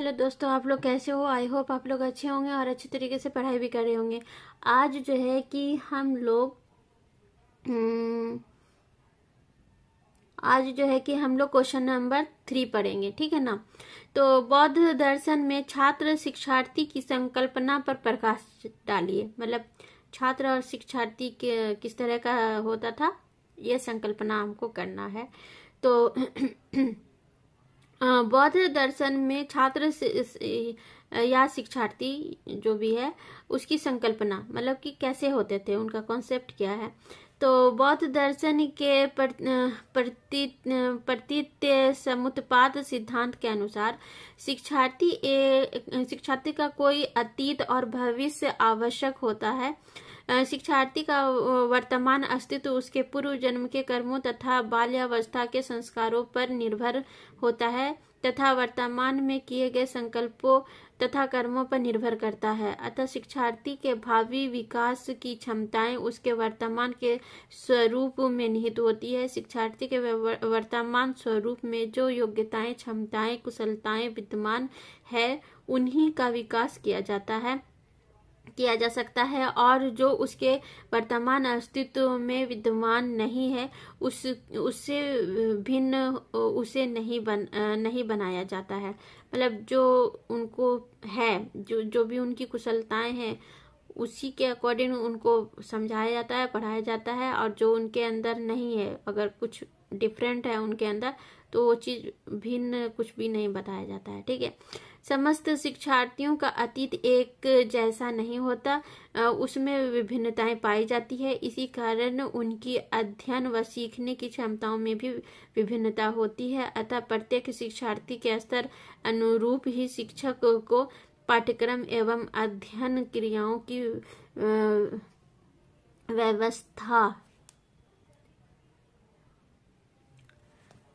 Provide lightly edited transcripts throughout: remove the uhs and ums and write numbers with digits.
Hello दोस्तों, आप लोग कैसे हो। आई होप आप लोग अच्छे होंगे और अच्छे तरीके से पढ़ाई भी कर रहे होंगे। आज जो है कि हम लोग क्वेश्चन नंबर 3 पढ़ेंगे, ठीक है ना। तो बौद्ध दर्शन में छात्र शिक्षार्थी की संकल्पना पर प्रकाश डालिए। मतलब छात्र और शिक्षार्थी के किस तरह का होता था, यह संकल्पना हमको करना है। तो बौद्ध दर्शन में छात्र या शिक्षार्थी जो भी है उसकी संकल्पना, मतलब कि कैसे होते थे, उनका कॉन्सेप्ट क्या है। तो बौद्ध दर्शन के प्रतीत समुत्पाद सिद्धांत के अनुसार शिक्षार्थी का कोई अतीत और भविष्य आवश्यक होता है। शिक्षार्थी का वर्तमान अस्तित्व उसके पूर्व जन्म के कर्मों तथा बाल्यावस्था के संस्कारों पर निर्भर होता है तथा वर्तमान में किए गए संकल्पों तथा कर्मों पर निर्भर करता है। अतः शिक्षार्थी के भावी विकास की क्षमताएं उसके वर्तमान के स्वरूप में निहित होती है। शिक्षार्थी के वर्तमान स्वरूप में जो योग्यताएं, क्षमताएं, कुशलताएं विद्यमान है, उन्हीं का विकास किया जा सकता है, और जो उसके वर्तमान अस्तित्व में विद्यमान नहीं है उससे भिन्न उसे नहीं बनाया जाता है। मतलब जो उनको है, जो भी उनकी कुशलताएं हैं, उसी के अकॉर्डिंग उनको समझाया जाता है, पढ़ाया जाता है। और जो उनके अंदर नहीं है, अगर कुछ डिफरेंट है उनके अंदर, तो वो चीज भिन्न कुछ भी नहीं बताया जाता है, ठीक है। समस्त शिक्षार्थियों का अतीत एक जैसा नहीं होता, उसमें विभिन्नताएं पाई जाती है। इसी कारण उनकी अध्ययन व सीखने की क्षमताओं में भी विभिन्नता होती है। अतः प्रत्येक शिक्षार्थी के स्तर अनुरूप ही शिक्षक को पाठ्यक्रम एवं अध्ययन क्रियाओं की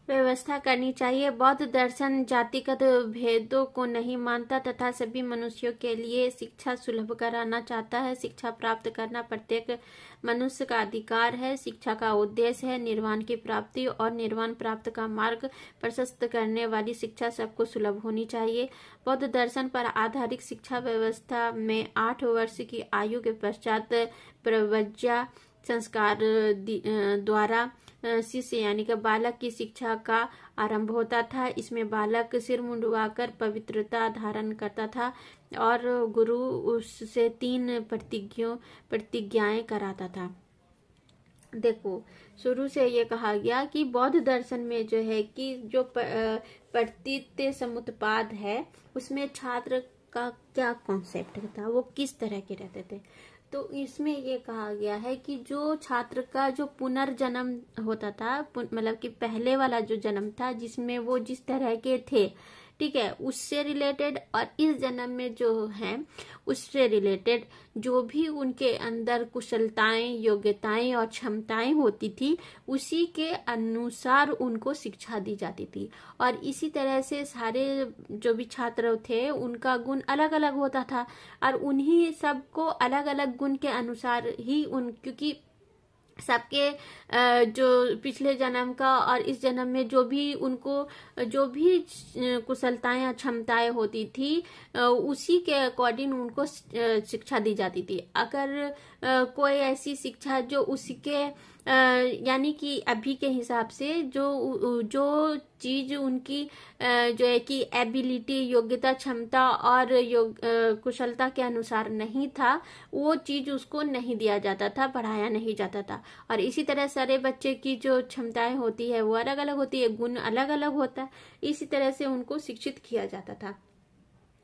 व्यवस्था करनी चाहिए। बौद्ध दर्शन जातिगत भेदों को नहीं मानता तथा सभी मनुष्यों के लिए शिक्षा सुलभ कराना चाहता है। शिक्षा प्राप्त करना प्रत्येक मनुष्य का अधिकार है। शिक्षा का उद्देश्य है निर्वाण की प्राप्ति, और निर्वाण प्राप्त का मार्ग प्रशस्त करने वाली शिक्षा सबको सुलभ होनी चाहिए। बौद्ध दर्शन पर आधारित शिक्षा व्यवस्था में 8 वर्ष की आयु के पश्चात प्रव्रज्या संस्कार द्वारा शिष्य यानी कि बालक की शिक्षा का आरंभ होता था। इसमें बालक सिर मुंडवाकर पवित्रता धारण करता था और गुरु उससे 3 प्रतिज्ञाएं कराता था। देखो, शुरू से ये कहा गया कि बौद्ध दर्शन में जो है कि जो प्रतीत समुत्पाद है, उसमें छात्र का क्या कॉन्सेप्ट था, वो किस तरह के रहते थे। तो इसमें ये कहा गया है कि जो छात्र का जो पुनर्जन्म होता था, मतलब कि पहले वाला जो जन्म था जिसमें वो जिस तरह के थे, ठीक है, उससे रिलेटेड, और इस जन्म में जो है उससे रिलेटेड जो भी उनके अंदर कुशलताएं, योग्यताएं और क्षमताएं होती थी, उसी के अनुसार उनको शिक्षा दी जाती थी। और इसी तरह से सारे जो भी छात्र थे उनका गुण अलग अलग होता था, और उन्हीं सबको अलग अलग गुण के अनुसार ही क्योंकि सबके जो पिछले जन्म का और इस जन्म में जो भी उनको जो भी कुशलताएं क्षमताएं होती थी, उसी के अकॉर्डिंग उनको शिक्षा दी जाती थी। अगर कोई ऐसी शिक्षा जो उसके यानी कि अभी के हिसाब से जो चीज उनकी जो है कि एबिलिटी, योग्यता, क्षमता और कुशलता के अनुसार नहीं था, वो चीज उसको नहीं दिया जाता था, पढ़ाया नहीं जाता था। और इसी तरह सारे बच्चे की जो क्षमताएं होती है वो अलग अलग होती है, गुण अलग अलग होता है, इसी तरह से उनको शिक्षित किया जाता था,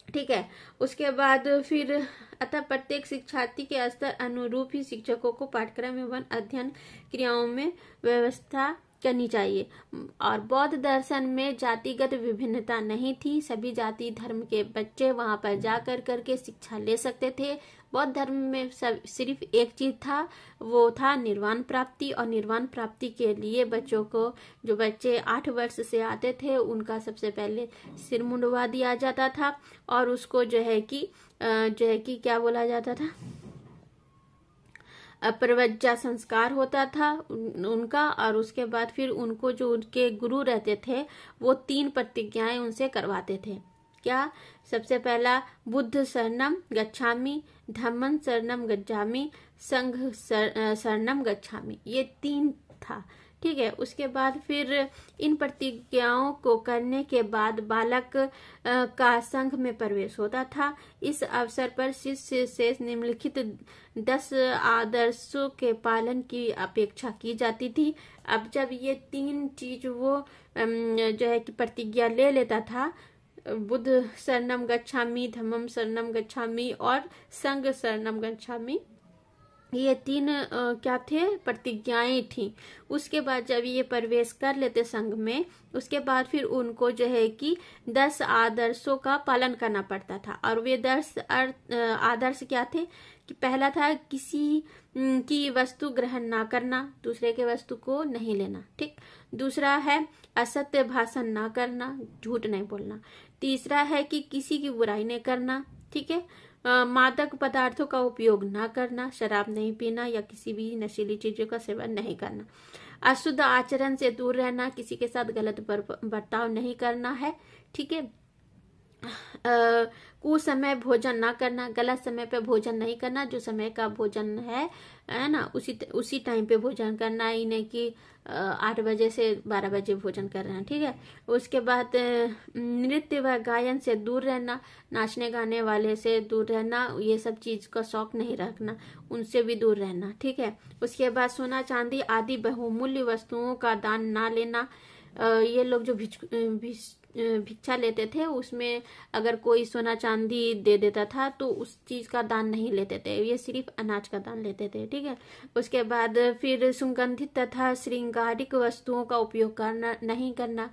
ठीक है। उसके बाद फिर अतः प्रत्येक शिक्षार्थी के स्तर अनुरूप ही शिक्षकों को पाठ्यक्रम एवं अध्ययन क्रियाओं में व्यवस्था करनी चाहिए। और बौद्ध दर्शन में जातिगत विभिन्नता नहीं थी, सभी जाति धर्म के बच्चे वहां पर जाकर करके शिक्षा ले सकते थे। बौद्ध धर्म में सिर्फ एक चीज था, वो था निर्वाण प्राप्ति, और निर्वाण प्राप्ति के लिए बच्चों को, जो बच्चे 8 वर्ष से आते थे, उनका सबसे पहले सिर मुंडवा दिया जाता था, और उसको जो है कि क्या बोला जाता था, प्रव्रज्या संस्कार होता था उनका। और उसके बाद फिर उनको जो उनके गुरु रहते थे वो 3 प्रतिज्ञाएं उनसे करवाते थे। क्या? सबसे पहला बुद्ध शरणम गच्छामि, धम्मं शरणम गच्छामि, संघ शरणम गच्छामि, ये 3 था। ठीक है, उसके बाद फिर इन प्रतिज्ञाओं को करने के बाद बालक का संघ में प्रवेश होता था। इस अवसर पर शिष्य से निम्नलिखित 10 आदर्शों के पालन की अपेक्षा की जाती थी। अब जब ये 3 चीज वो जो है कि प्रतिज्ञा ले लेता था, बुद्ध शरणम गच्छामि, धम्मम शरणम गच्छामि और संघ शरणम गच्छामि, ये 3 क्या थे? प्रतिज्ञाएं थी। उसके बाद जब ये प्रवेश कर लेते संघ में, उसके बाद फिर उनको जो है कि 10 आदर्शों का पालन करना पड़ता था। और वे 10 आदर्श क्या थे? कि पहला था किसी की वस्तु ग्रहण ना करना, दूसरे के वस्तु को नहीं लेना। ठीक। दूसरा है असत्य भाषण ना करना, झूठ नहीं बोलना। तीसरा है कि किसी की बुराई नहीं करना। ठीक है। मादक पदार्थों का उपयोग ना करना, शराब नहीं पीना या किसी भी नशीली चीजों का सेवन नहीं करना। अशुद्ध आचरण से दूर रहना, किसी के साथ गलत बर्ताव नहीं करना है। ठीक है। कुसमय भोजन ना करना, गलत समय पे भोजन नहीं करना, जो समय का भोजन है ना, उसी टाइम पे भोजन करना, ही नहीं कि 8 बजे से 12 बजे भोजन कर रहे हैं। ठीक है। उसके बाद नृत्य व गायन से दूर रहना, नाचने गाने वाले से दूर रहना, ये सब चीज का शौक नहीं रखना, उनसे भी दूर रहना। ठीक है। उसके बाद सोना चांदी आदि बहुमूल्य वस्तुओं का दान ना लेना। ये लोग जो भिक्षा लेते थे, उसमें अगर कोई सोना चांदी दे देता था तो उस चीज का दान नहीं लेते थे, ये सिर्फ अनाज का दान लेते थे। ठीक है। उसके बाद फिर सुगंधित तथा श्रृंगारिक वस्तुओं का उपयोग करना नहीं करना।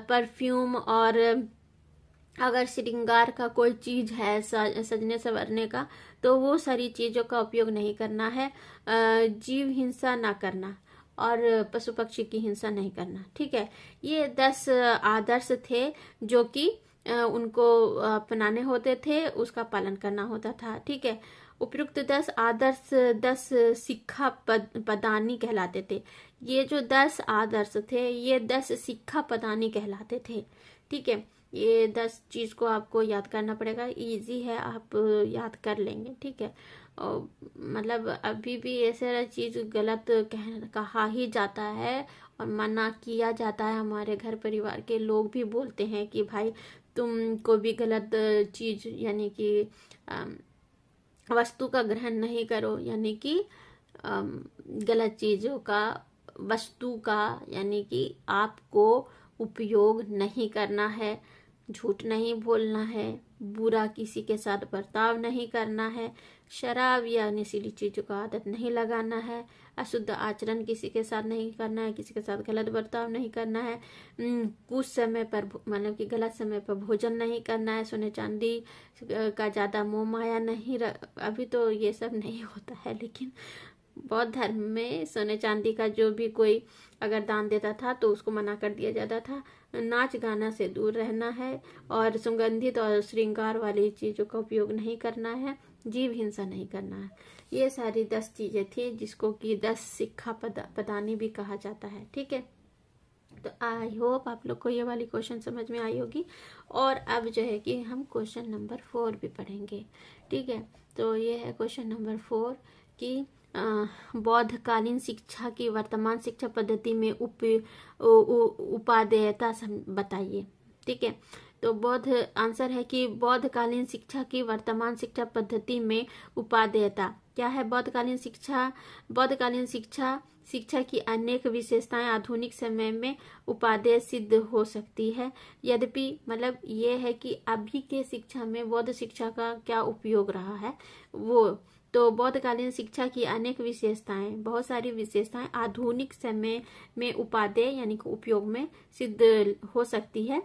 परफ्यूम और अगर श्रृंगार का कोई चीज है सजने संवरने का, तो वो सारी चीजों का उपयोग नहीं करना है। जीव हिंसा ना करना और पशु पक्षी की हिंसा नहीं करना। ठीक है। ये 10 आदर्श थे जो कि उनको अपनाने होते थे, उसका पालन करना होता था। ठीक है। उपयुक्त 10 आदर्श 10 शिक्षा पदानी कहलाते थे। ये जो 10 आदर्श थे, ये 10 शिक्षा पदानी कहलाते थे। ठीक है। ये 10 चीज को आपको याद करना पड़ेगा, इजी है, आप याद कर लेंगे। ठीक है। और मतलब अभी भी ऐसा चीज गलत कहा ही जाता है और मना किया जाता है। हमारे घर परिवार के लोग भी बोलते हैं कि भाई तुम को भी गलत चीज यानी कि वस्तु का ग्रहण नहीं करो, यानी कि गलत चीजों का, वस्तु का यानी कि आपको उपयोग नहीं करना है, झूठ नहीं बोलना है, बुरा किसी के साथ बर्ताव नहीं करना है, शराब या नशीली चीजों का आदत नहीं लगाना है, अशुद्ध आचरण किसी के साथ नहीं करना है, किसी के साथ गलत बर्ताव नहीं करना है, कुछ समय पर मतलब कि गलत समय पर भोजन नहीं करना है, सोने चांदी का ज्यादा मोह माया नहीं अभी तो ये सब नहीं होता है, लेकिन बौद्ध धर्म में सोने चांदी का जो भी कोई अगर दान देता था तो उसको मना कर दिया जाता था। नाच गाना से दूर रहना है और सुगंधित और श्रृंगार वाली चीजों का उपयोग नहीं करना है, जीव हिंसा नहीं करना है। ये सारी 10 चीजें थी जिसको कि 10 शिक्षा पदानी भी कहा जाता है। ठीक है। तो आई होप आप लोग को ये वाली क्वेश्चन समझ में आई होगी। और अब जो है कि हम क्वेश्चन नंबर 4 भी पढ़ेंगे। ठीक है। तो ये है क्वेश्चन नंबर 4 कि बौद्धकालीन शिक्षा की वर्तमान शिक्षा पद्धति में उपादेयता बताइए। ठीक है। तो बौद्ध आंसर है कि बौद्धकालीन शिक्षा की वर्तमान शिक्षा पद्धति में उपादेयता क्या है? बौद्धकालीन शिक्षा की अनेक विशेषताएं आधुनिक समय में उपादेय सिद्ध हो सकती है। यद्यपि मतलब ये है कि अभी के शिक्षा में बौद्ध शिक्षा का क्या उपयोग रहा है वो, तो बौद्धकालीन शिक्षा की अनेक विशेषताएं, बहुत सारी विशेषताएं आधुनिक समय में उपादेय यानी कि उपयोग में सिद्ध हो सकती है।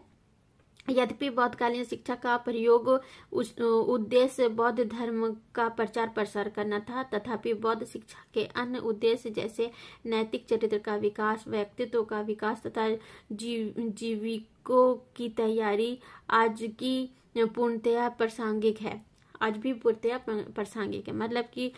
यद्यपि बौद्धकालीन शिक्षा का प्रयोग उद्देश्य बौद्ध धर्म का प्रचार प्रसार करना था, तथापि बौद्ध शिक्षा के अन्य उद्देश्य जैसे नैतिक चरित्र का विकास, व्यक्तित्व का विकास तथा जीविकों की तैयारी आज की पूर्णतया प्रासंगिक है। आज भी पूर्णतया प्रासंगिक है। मतलब कि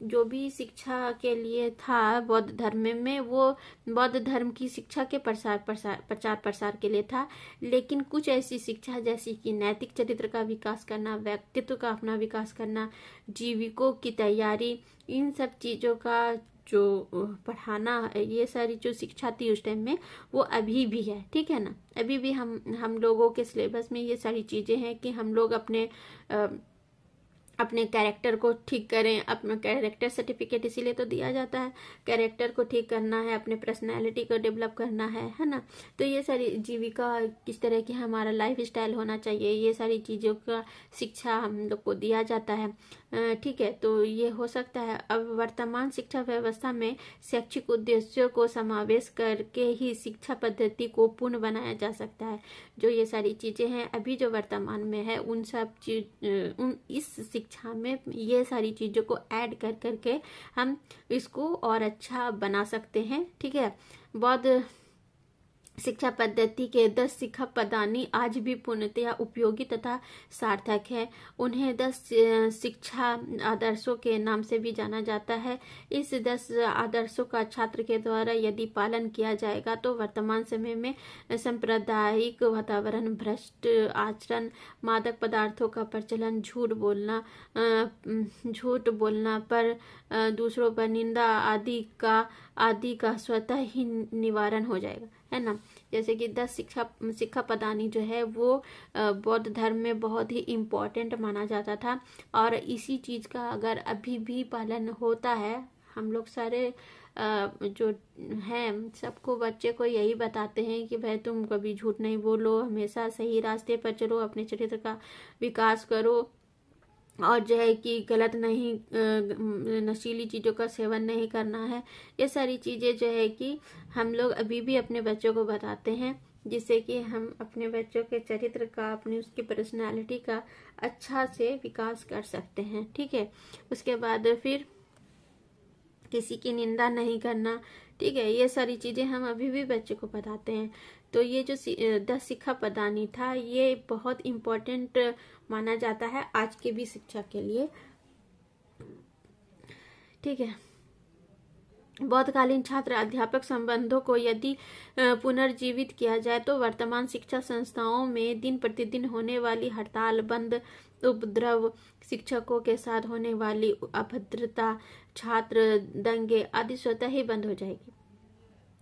जो भी शिक्षा के लिए था बौद्ध धर्म में, वो बौद्ध धर्म की शिक्षा के प्रचार प्रसार के लिए था। लेकिन कुछ ऐसी शिक्षा जैसे कि नैतिक चरित्र का विकास करना, व्यक्तित्व का अपना विकास करना, जीविकों की तैयारी, इन सब चीजों का जो पढ़ाना, ये सारी जो शिक्षा थी उस टाइम में, वो अभी भी है। ठीक है ना, अभी भी हम लोगों के सिलेबस में ये सारी चीजें हैं कि हम लोग अपने कैरेक्टर को ठीक करें। अपना कैरेक्टर सर्टिफिकेट इसीलिए तो दिया जाता है, कैरेक्टर को ठीक करना है, अपने पर्सनैलिटी को डेवलप करना है ना। तो ये सारी जीविका, किस तरह की हमारा लाइफ स्टाइल होना चाहिए, ये सारी चीज़ों का शिक्षा हम लोग को दिया जाता है। ठीक है, तो ये हो सकता है। अब वर्तमान शिक्षा व्यवस्था में शैक्षिक उद्देश्यों को समावेश करके ही शिक्षा पद्धति को पूर्ण बनाया जा सकता है। जो ये सारी चीज़ें हैं अभी जो वर्तमान में है, उन सब इस शिक्षा में ये सारी चीज़ों को ऐड कर करके हम इसको और अच्छा बना सकते हैं। ठीक है, बौद्ध शिक्षा पद्धति के 10 शिक्षा पदानी आज भी पूर्णतया उपयोगी तथा सार्थक है। उन्हें 10 शिक्षा आदर्शों के नाम से भी जाना जाता है। इस 10 आदर्शों का छात्र के द्वारा यदि पालन किया जाएगा तो वर्तमान समय में सांप्रदायिक वातावरण, भ्रष्ट आचरण, मादक पदार्थों का प्रचलन, झूठ बोलना पर दूसरों पर निंदा आदि का स्वतः ही निवारण हो जाएगा, है ना। जैसे कि 10 शिक्षा पदानी जो है वो बौद्ध धर्म में बहुत ही इम्पोर्टेंट माना जाता था, और इसी चीज का अगर अभी भी पालन होता है, हम लोग सारे जो हैं सबको, बच्चे को यही बताते हैं कि भाई तुम कभी झूठ नहीं बोलो, हमेशा सही रास्ते पर चलो, अपने चरित्र का विकास करो, और जो है कि गलत नहीं, नशीली चीज़ों का सेवन नहीं करना है। ये सारी चीज़ें जो है कि हम लोग अभी भी अपने बच्चों को बताते हैं, जिससे कि हम अपने बच्चों के चरित्र का, अपनी उसकी पर्सनालिटी का अच्छा से विकास कर सकते हैं। ठीक है, उसके बाद फिर किसी की निंदा नहीं करना। ठीक है, ये सारी चीज़ें हम अभी भी बच्चे को बताते हैं। तो ये जो 10 शिक्षा पदानी था, ये बहुत इम्पोर्टेंट माना जाता है आज के भी शिक्षा के लिए। ठीक है, बौद्धकालीन छात्र अध्यापक संबंधों को यदि पुनर्जीवित किया जाए तो वर्तमान शिक्षा संस्थाओं में दिन प्रतिदिन होने वाली हड़ताल, बंद, उपद्रव, शिक्षकों के साथ होने वाली अभद्रता, छात्र दंगे आदि स्वतः ही बंद हो जाएगी।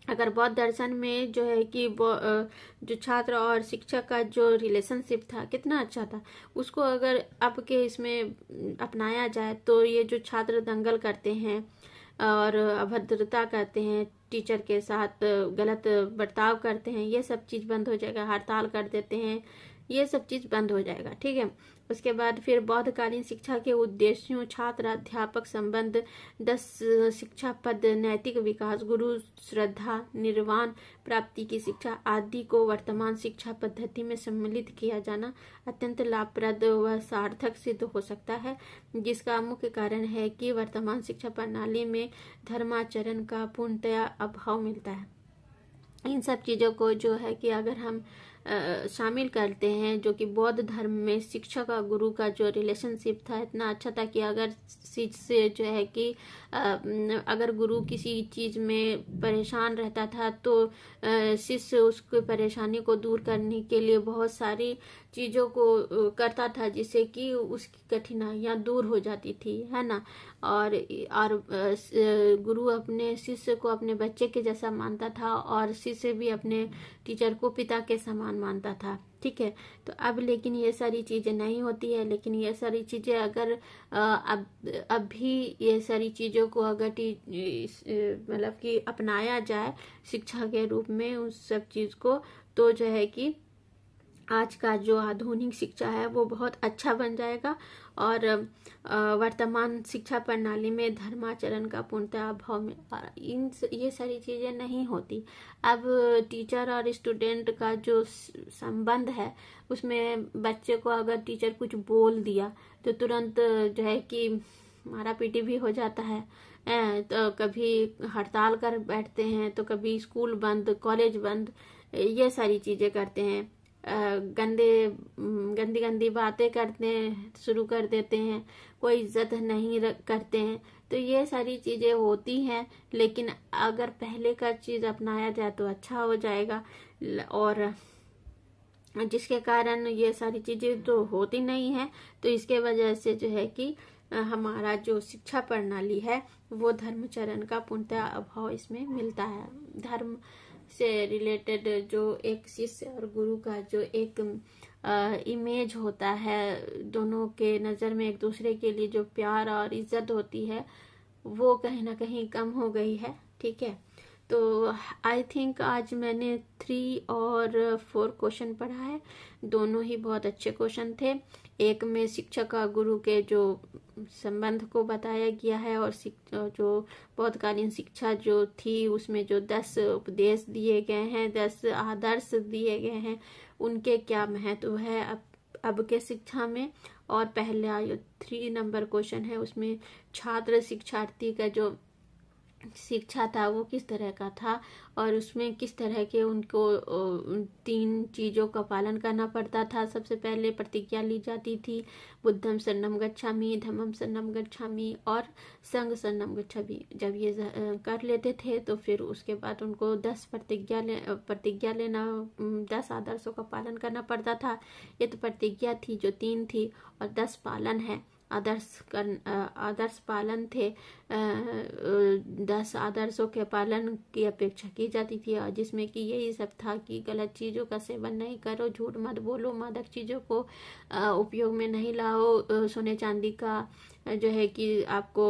अगर बौद्ध दर्शन में जो है कि जो छात्र और शिक्षक का जो रिलेशनशिप था कितना अच्छा था, उसको अगर आपके इसमें अपनाया जाए तो ये जो छात्र दंगल करते हैं और अभद्रता करते हैं, टीचर के साथ गलत बर्ताव करते हैं, ये सब चीज़ बंद हो जाएगा। हड़ताल कर देते हैं, ये सब चीज़ बंद हो जाएगा। ठीक है, उसके बाद फिर बौद्धकालीन शिक्षा के उद्देश्यों, छात्र अध्यापक संबंध, 10 शिक्षा पद, नैतिक विकास, गुरु श्रद्धा, निर्वाण प्राप्ति की शिक्षा आदि को वर्तमान शिक्षा पद्धति में सम्मिलित किया जाना अत्यंत लाभप्रद व सार्थक सिद्ध हो सकता है, जिसका मुख्य कारण है कि वर्तमान शिक्षा प्रणाली में धर्माचरण का पूर्णतया अभाव मिलता है। इन सब चीज़ों को जो है कि अगर हम शामिल करते हैं, जो कि बौद्ध धर्म में शिक्षा का, गुरु का जो रिलेशनशिप था इतना अच्छा था कि अगर से जो है कि अगर गुरु किसी चीज़ में परेशान रहता था तो शिष्य उसकी परेशानी को दूर करने के लिए बहुत सारी चीज़ों को करता था, जिससे कि उसकी कठिनाइयाँ दूर हो जाती थी, है ना। और गुरु अपने शिष्य को अपने बच्चे के जैसा मानता था, और शिष्य भी अपने टीचर को पिता के समान मानता था। ठीक है, तो अब लेकिन ये सारी चीज़ें नहीं होती है। लेकिन ये सारी चीज़ें अगर अब भी ये सारी चीज़ों को अगर मतलब कि अपनाया जाए शिक्षा के रूप में उस सब चीज़ को, तो जो है कि आज का जो आधुनिक शिक्षा है वो बहुत अच्छा बन जाएगा, और वर्तमान शिक्षा प्रणाली में धर्माचरण का पूर्णतः अभाव में ये सारी चीज़ें नहीं होती। अब टीचर और स्टूडेंट का जो संबंध है उसमें बच्चे को अगर टीचर कुछ बोल दिया तो तुरंत जो है कि मारा पीटी भी हो जाता है। तो कभी हड़ताल कर बैठते हैं, तो कभी स्कूल बंद, कॉलेज बंद, ये सारी चीज़ें करते हैं। गंदी गंदी बातें करते शुरू कर देते हैं, कोई इज्जत नहीं करते हैं। तो ये सारी चीजें होती हैं, लेकिन अगर पहले का चीज अपनाया जाए तो अच्छा हो जाएगा। और जिसके कारण ये सारी चीजें तो होती नहीं है, तो इसके वजह से जो है कि हमारा जो शिक्षा प्रणाली है वो धर्मचरण का पूर्णतः अभाव इसमें मिलता है। धर्म से रिलेटेड जो एक शिष्य और गुरु का जो एक इमेज होता है, दोनों के नज़र में एक दूसरे के लिए जो प्यार और इज्जत होती है वो कहीं ना कहीं कम हो गई है। ठीक है, तो आई थिंक आज मैंने 3 और 4 क्वेश्चन पढ़ा है, दोनों ही बहुत अच्छे क्वेश्चन थे। एक में शिक्षक और गुरु के जो संबंध को बताया गया है, और जो बौद्धकालीन शिक्षा जो थी उसमें जो 10 उपदेश दिए गए हैं, 10 आदर्श दिए गए हैं, उनके क्या महत्व है अब के शिक्षा में। और पहला जो 3 नंबर क्वेश्चन है उसमें छात्र शिक्षार्थी का जो शिक्षा था वो किस तरह का था, और उसमें किस तरह के उनको 3 चीजों का पालन करना पड़ता था। सबसे पहले प्रतिज्ञा ली जाती थी, बुद्धम शरणम गच्छामि, धम्मम शरणम गच्छामि और संघ शरणम गच्छामि। जब ये कर लेते थे तो फिर उसके बाद उनको 10 प्रतिज्ञा लेना, 10 आदर्शों का पालन करना पड़ता था। ये तो प्रतिज्ञा थी जो 3 थी, और 10 पालन है, आदर्श पालन थे। 10 आदर्शों के पालन की अपेक्षा की जाती थी, और जिसमें कि यही सब था कि गलत चीज़ों का सेवन नहीं करो, झूठ मत बोलो, मादक चीज़ों को उपयोग में नहीं लाओ, सोने चांदी का जो है कि आपको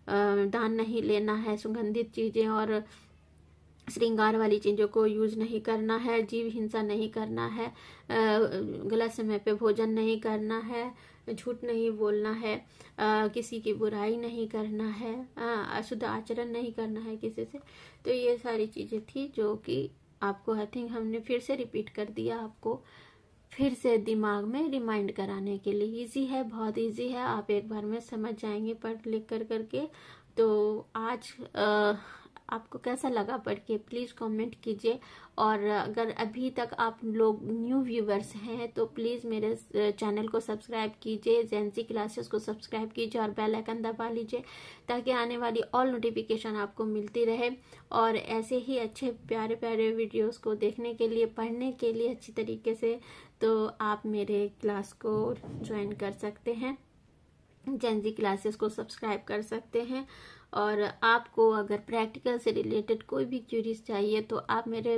दान नहीं लेना है, सुगंधित चीज़ें और श्रृंगार वाली चीज़ों को यूज नहीं करना है, जीव हिंसा नहीं करना है, गलत समय पे भोजन नहीं करना है, झूठ नहीं बोलना है, किसी की बुराई नहीं करना है, अशुद्ध आचरण नहीं करना है किसी से। तो ये सारी चीज़ें थी जो कि आपको आई थिंक हमने फिर से रिपीट कर दिया, आपको फिर से दिमाग में रिमाइंड कराने के लिए। इजी है, बहुत इजी है, आप एक बार में समझ जाएंगे पढ़ लिख कर करके। तो आज आपको कैसा लगा पढ़ के प्लीज़ कमेंट कीजिए, और अगर अभी तक आप लोग न्यू व्यूवर्स हैं तो प्लीज़ मेरे चैनल को सब्सक्राइब कीजिए, जेंसी क्लासेस को सब्सक्राइब कीजिए और बेल आइकन दबा लीजिए, ताकि आने वाली ऑल नोटिफिकेशन आपको मिलती रहे। और ऐसे ही अच्छे प्यारे प्यारे वीडियोस को देखने के लिए, पढ़ने के लिए अच्छी तरीके से, तो आप मेरे क्लास को ज्वाइन कर सकते हैं, जेंजी क्लासेस को सब्सक्राइब कर सकते हैं। और आपको अगर प्रैक्टिकल से रिलेटेड कोई भी क्यूरीज चाहिए तो आप मेरे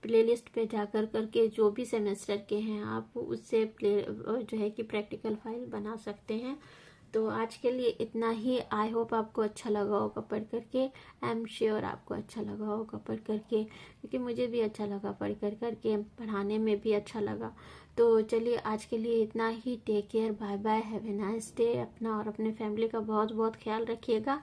प्लेलिस्ट पे जाकर करके जो भी सेमेस्टर के हैं आप उससे जो है कि प्रैक्टिकल फाइल बना सकते हैं। तो आज के लिए इतना ही। आई होप आपको अच्छा लगा होगा पढ़ करके, आई एम श्योर आपको अच्छा लगा होगा पढ़ करके, क्योंकि मुझे भी अच्छा लगा पढ़ कर करके, पढ़ाने में भी अच्छा लगा। तो चलिए आज के लिए इतना ही। Take care, bye bye, have a nice day. अपना और अपने फैमिली का बहुत बहुत ख्याल रखिएगा।